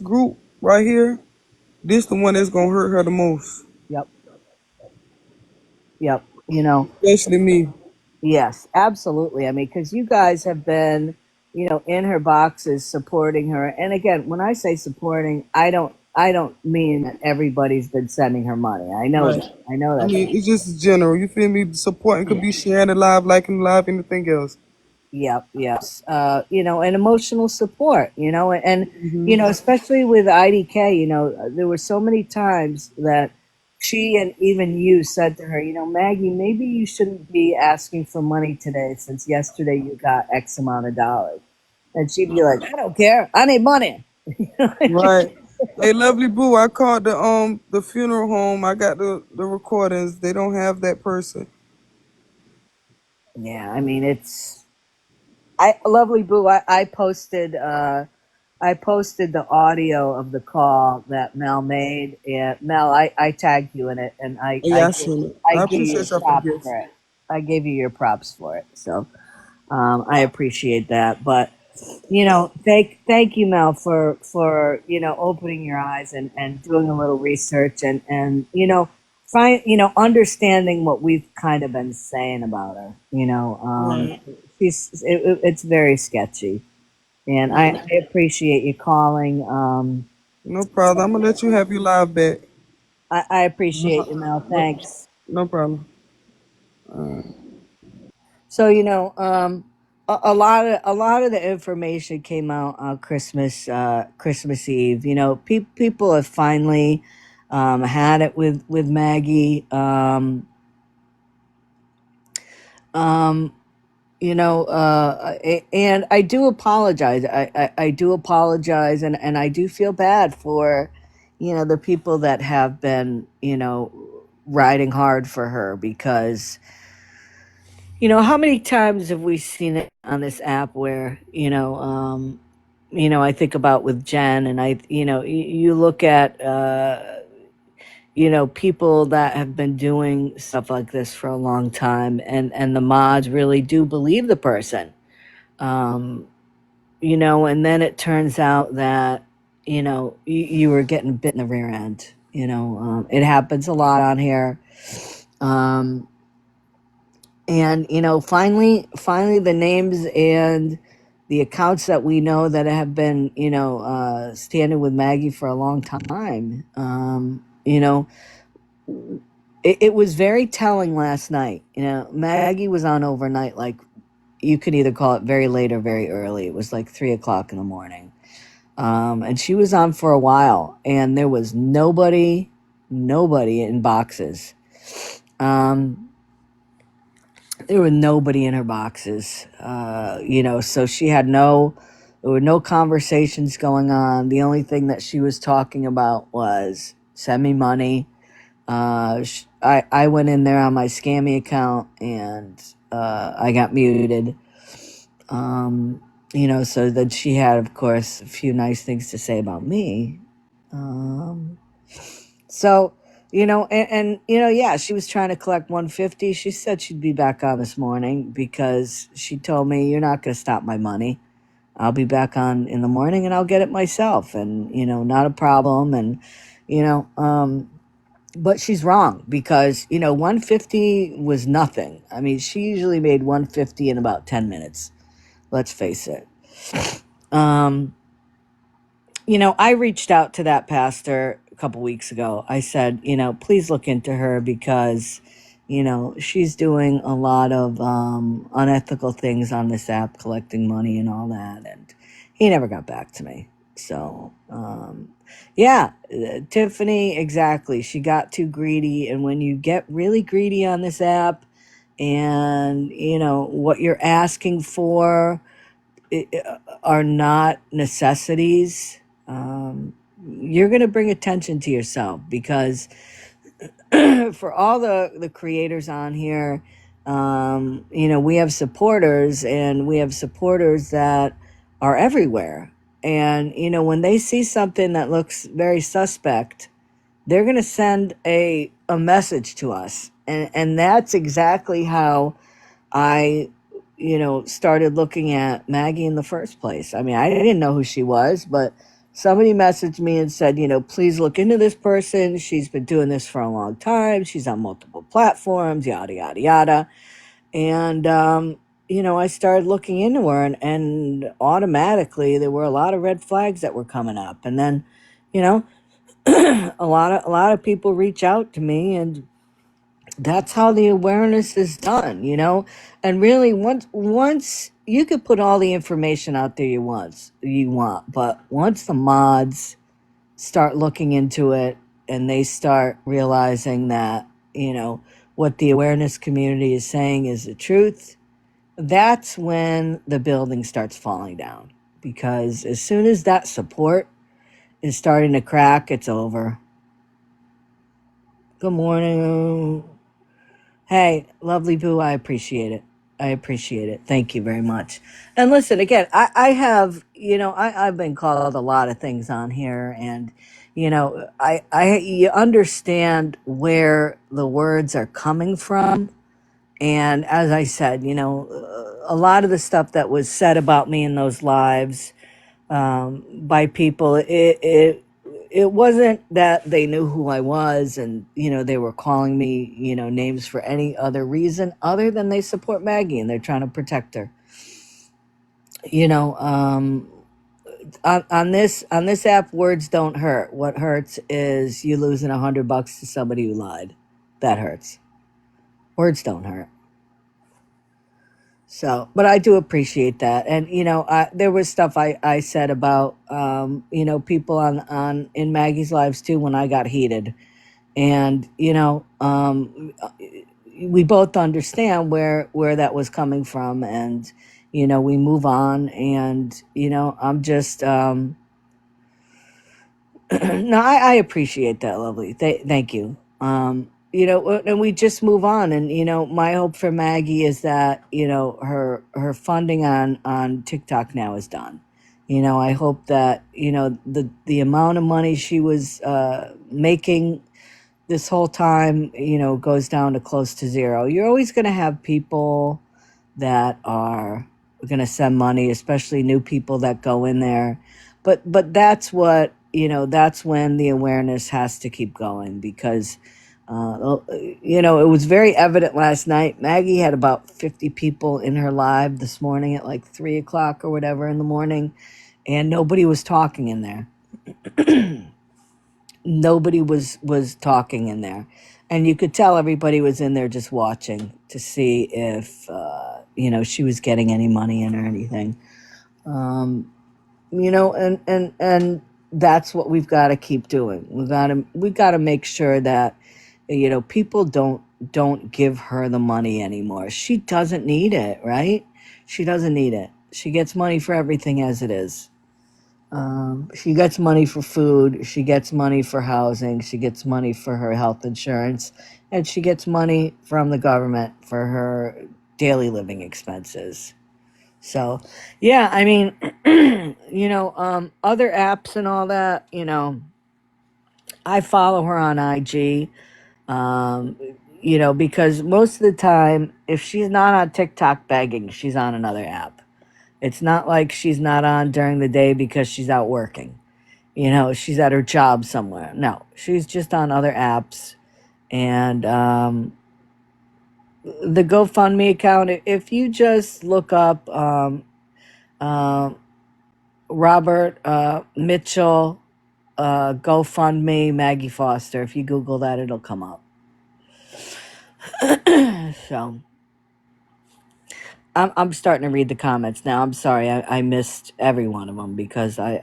group right here, this the one that's gonna hurt her the most, Yep. Yep. You know, especially me. yes, absolutely. I mean, because you guys have been, in her boxes supporting her. And again, when I say supporting, I don't mean that everybody's been sending her money. I know Right. that. I know I that. mean, it's just general. You feel me? Supporting could Yeah. be sharing it live, liking it live, anything else. Yep, yes. And emotional support, Hmm. especially with IDK, there were so many times that she and even you said to her, Maggie, maybe you shouldn't be asking for money today since yesterday you got X amount of dollars. And she'd be like, I don't care. I need money. Right. Hey, lovely boo. I called the funeral home. I got the recordings. They don't have that person. Yeah, I mean, lovely boo. I posted the audio of the call that Mel made, and Mel, I tagged you in it, and I I Yeah, I give, seen it. I I give you your appreciate y'all for the props gift. for it. I gave you your props for it, so I appreciate that. But thank you, Mel, for opening your eyes and doing a little research and understanding what we've kind of been saying about her. Right. It's very sketchy. And I appreciate you calling. No problem. I'm gonna let you have your live back. I appreciate you, Mel. No, Thanks. no problem. So a lot of the information came out on Christmas Eve. People have finally had it with Maggie. Um, and I do apologize. I do apologize, and I do feel bad for the people that have been riding hard for her, because how many times have we seen it on this app where I think about with Jen, and you look at people that have been doing stuff like this for a long time, and the mods really do believe the person. um, and then it turns out that you were getting bit in the rear end. It happens a lot on here. um, and finally the names and the accounts that we know that have been standing with Maggie for a long time. It was very telling last night. Maggie was on overnight, like, you could either call it very late or very early. It was like 3 o'clock in the morning. And she was on for a while, and there was nobody in boxes. Um, there were nobody in her boxes. So there were no conversations going on. The only thing that she was talking about was send me money. I went in there on my scammy account, and I got muted. So then she had, of course, a few nice things to say about me. Um, so, yeah, she was trying to collect 150. She said she'd be back on this morning, because she told me, you're not going to stop my money. I'll be back on in the morning and I'll get it myself, and, not a problem. And, you know, um, but she's wrong, because, 150 was nothing. I mean, she usually made 150 in about 10 minutes. Let's face it. Um, I reached out to that pastor a couple weeks ago. I said, please look into her, because, she's doing a lot of unethical things on this app, collecting money and all that. And he never got back to me. So, yeah, Tiffany, exactly. She got too greedy. And when you get really greedy on this app, and, what you're asking for, are not necessities, you're going to bring attention to yourself, because for all the creators on here, we have supporters, and we have supporters that are everywhere. And, when they see something that looks very suspect, they're going to send a message to us. And that's exactly how I, started looking at Maggie in the first place. I mean, I didn't know who she was, but Somebody messaged me and said, please look into this person. She's been doing this for a long time. She's on multiple platforms, yada, yada, yada. And, I started looking into her, and automatically there were a lot of red flags that were coming up. And then, you know, a lot of people reach out to me, and that's how the awareness is done. And really, once you could put all the information out there you want, but once the mods start looking into it and they start realizing that what the awareness community is saying is the truth, that's when the building starts falling down. Because as soon as that support is starting to crack, it's over. Good morning. Hey, lovely boo, I appreciate it. I appreciate it. Thank you very much. And listen, again, I have, I've been called a lot of things on here, and you understand where the words are coming from. And as I said, a lot of the stuff that was said about me in those lives, by people, it wasn't that they knew who I was, and they were calling me names for any other reason other than they support Maggie and they're trying to protect her. You know, on this app, words don't hurt. What hurts is you losing $100 to somebody who lied. That hurts. Words don't hurt. So, but I do appreciate that. And, there was stuff I said about, people on in Maggie's lives too, when I got heated. And, we both understand where that was coming from. And, we move on. And, I'm just, no, I appreciate that, lovely. Thank you. And we just move on. And my hope for Maggie is that her funding on TikTok now is done. I hope that the amount of money she was making this whole time goes down to close to zero. You're always going to have people that are going to send money, especially new people that go in there. But that's when the awareness has to keep going, because it was very evident last night. Maggie had about 50 people in her live this morning at like 3 o'clock or whatever in the morning, and nobody was talking in there. Nobody was talking in there, and you could tell everybody was in there just watching to see if she was getting any money in or anything. And that's what we've got to keep doing. We got to make sure that people don't give her the money anymore. She doesn't need it, right? She doesn't need it. She gets money for everything as it is. She gets money for food. She gets money for housing. She gets money for her health insurance, and she gets money from the government for her daily living expenses. So, yeah, I mean, other apps and all that, I follow her on IG, um, because most of the time, if she's not on TikTok begging, she's on another app. It's not like she's not on during the day because she's out working. She's at her job somewhere. No, she's just on other apps. And the GoFundMe account, if you just look up um, Robert Mitchell GoFundMe Maggie Foster, if you Google that, it'll come up. So I'm starting to read the comments now. I'm sorry, I missed every one of them because I